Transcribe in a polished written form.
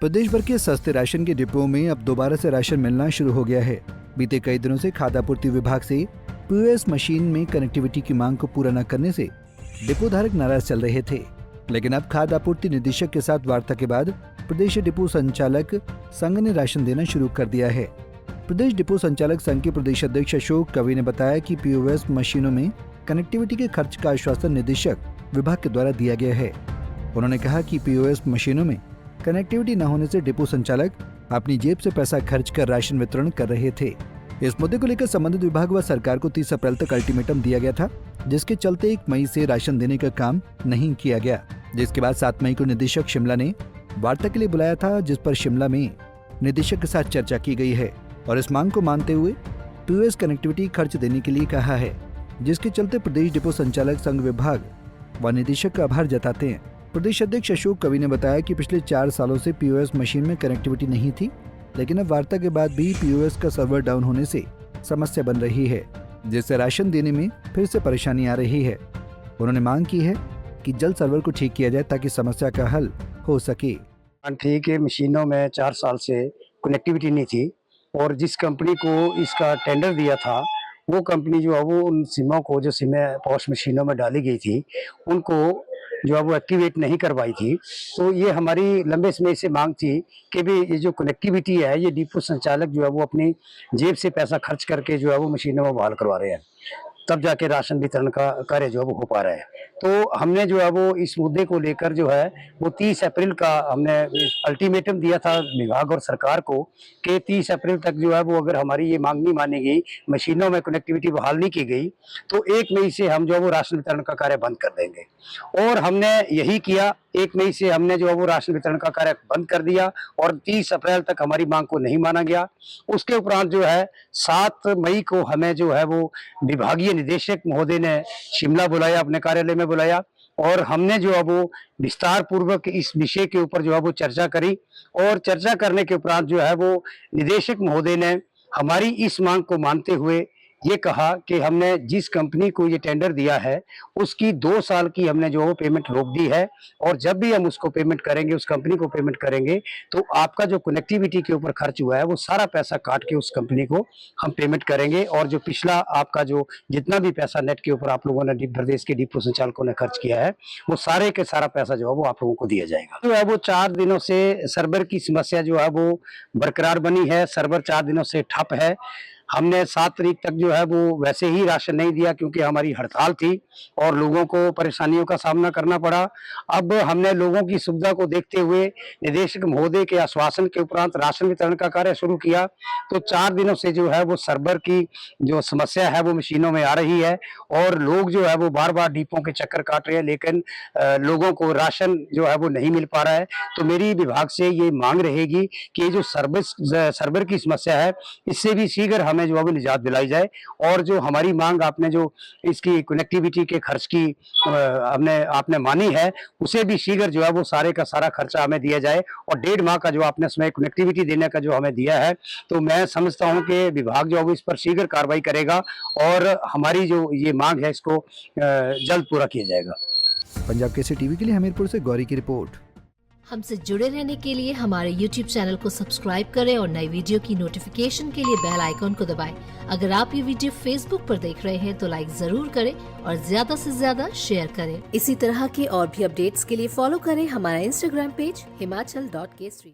प्रदेश भर के सस्ते राशन के डिपों में अब दोबारा से राशन मिलना शुरू हो गया है। बीते कई दिनों से खाद्य आपूर्ति विभाग से पीओएस मशीन में कनेक्टिविटी की मांग को पूरा न करने से डिपो धारक नाराज चल रहे थे, लेकिन अब खाद्य आपूर्ति निदेशक के साथ वार्ता के बाद प्रदेश डिपो संचालक संघ ने राशन देना शुरू कर दिया है। प्रदेश डिपो संचालक संघ के प्रदेश अध्यक्ष अशोक कवि ने बताया कि पीओएस मशीनों में कनेक्टिविटी के खर्च का आश्वासन निदेशक विभाग के द्वारा दिया गया है। उन्होंने कहा कि पीओएस मशीनों में कनेक्टिविटी न होने से डिपो संचालक अपनी जेब से पैसा खर्च कर राशन वितरण कर रहे थे। इस मुद्दे को लेकर संबंधित विभाग व सरकार को 30 अप्रैल तक अल्टीमेटम दिया गया था, जिसके चलते 1 मई से राशन देने का काम नहीं किया गया, जिसके बाद 7 मई को निदेशक शिमला ने वार्ता के लिए बुलाया था, जिस पर शिमला में निदेशक के साथ चर्चा की गई है और इस मांग को मानते हुए पीओएस कनेक्टिविटी खर्च देने के लिए कहा है, जिसके चलते प्रदेश डिपो संचालक संघ विभाग व निदेशक का आभार जताते हैं। प्रदेश अध्यक्ष अशोक कवि ने बताया कि पिछले 4 सालों से पीओएस मशीन में कनेक्टिविटी नहीं थी, लेकिन अब वार्ता के बाद भी पीओएस का सर्वर डाउन होने से समस्या बन रही है, जिससे राशन देने में फिर से परेशानी आ रही है। उन्होंने मांग की है कि जल्द सर्वर को ठीक किया जाए ताकि समस्या का हल हो सके। ठीक है, मशीनों में 4 साल से कनेक्टिविटी नहीं थी और जिस कंपनी को इसका टेंडर दिया था वो कंपनी जो है वो उन सिमों को जो सिमें पॉश मशीनों में डाली गई थी उनको जो है वो एक्टिवेट नहीं करवाई थी। तो ये हमारी लंबे समय से मांग थी कि भी ये जो कनेक्टिविटी है ये डिपो संचालक जो है वो अपनी जेब से पैसा खर्च करके जो है वो मशीनों में बहाल करवा रहे हैं, तब जाके राशन वितरण का कार्य जो है वो हो पा रहा है। तो हमने जो है वो इस मुद्दे को लेकर जो है वो 30 अप्रैल का हमने अल्टीमेटम दिया था विभाग और सरकार को कि 30 अप्रैल तक जो है वो अगर हमारी ये मांग नहीं मानी गई, मशीनों में कनेक्टिविटी बहाल नहीं की गई, तो 1 मई से हम जो है वो राशन वितरण का कार्य बंद कर देंगे। और हमने यही किया, 1 मई से हमने जो है वो राशन वितरण का कार्य बंद कर दिया और 30 अप्रैल तक हमारी मांग को नहीं माना गया। उसके उपरांत जो है 7 मई को हमें जो है वो विभागीय निदेशक महोदय ने शिमला बुलाया, अपने कार्यालय में बुलाया और हमने जो है वो विस्तार पूर्वक इस विषय के ऊपर जो है वो चर्चा करी और चर्चा करने के उपरांत जो है वो निदेशक महोदय ने हमारी इस मांग को मानते हुए ये कहा कि हमने जिस कंपनी को ये टेंडर दिया है उसकी 2 साल की हमने जो पेमेंट रोक दी है और जब भी हम उसको पेमेंट करेंगे, उस कंपनी को पेमेंट करेंगे, तो आपका जो कनेक्टिविटी के ऊपर खर्च हुआ है वो सारा पैसा काट के उस कंपनी को हम पेमेंट करेंगे और जो पिछला आपका जो जितना भी पैसा नेट के ऊपर आप लोगों ने प्रदेश के डिपो संचालकों ने खर्च किया है वो सारे के सारा पैसा जो है वो आप लोगों को दिया जाएगा। जो है वो 4 दिनों से सर्वर की समस्या जो है वो बरकरार बनी है, सर्वर 4 दिनों से ठप है। हमने 7 तारीख तक जो है वो वैसे ही राशन नहीं दिया क्योंकि हमारी हड़ताल थी और लोगों को परेशानियों का सामना करना पड़ा। अब हमने लोगों की सुविधा को देखते हुए निदेशक महोदय के आश्वासन के उपरांत राशन वितरण का कार्य शुरू किया। तो 4 दिनों से जो है वो सर्वर की जो समस्या है वो मशीनों में आ रही है और लोग जो है वो बार-बार डिपों के चक्कर काट रहे हैं, लेकिन लोगों को राशन जो है वो नहीं मिल पा रहा है। तो मेरी विभाग से ये मांग रहेगी कि ये जो सर्वर की समस्या है इससे भी शीघ्र हमें जो है निजात दिलाई जाए और जो हमारी मांग आपने जो इसकी कनेक्टिविटी के खर्च की आपने मानी है उसे भी शीघ्र जो है वो सारे का सारा खर्चा हमें दिया जाए और 1.5 माह का जो आपने इसमें कनेक्टिविटी देने का जो हमें दिया है, तो मैं समझता हूं कि विभाग जो है इस पर शीघ्र कार्रवाई करेगा और हमारी जो ये मांग है इसको जल्द पूरा किया जाएगा। पंजाब केसरी टीवी के लिए हमीरपुर से गौरी की रिपोर्ट। हमसे जुड़े रहने के लिए हमारे YouTube चैनल को सब्सक्राइब करें और नई वीडियो की नोटिफिकेशन के लिए बेल आइकॉन को दबाएं। अगर आप ये वीडियो Facebook पर देख रहे हैं तो लाइक जरूर करें और ज्यादा से ज्यादा शेयर करें। इसी तरह के और भी अपडेट्स के लिए फॉलो करें हमारा Instagram पेज himachal.kesri।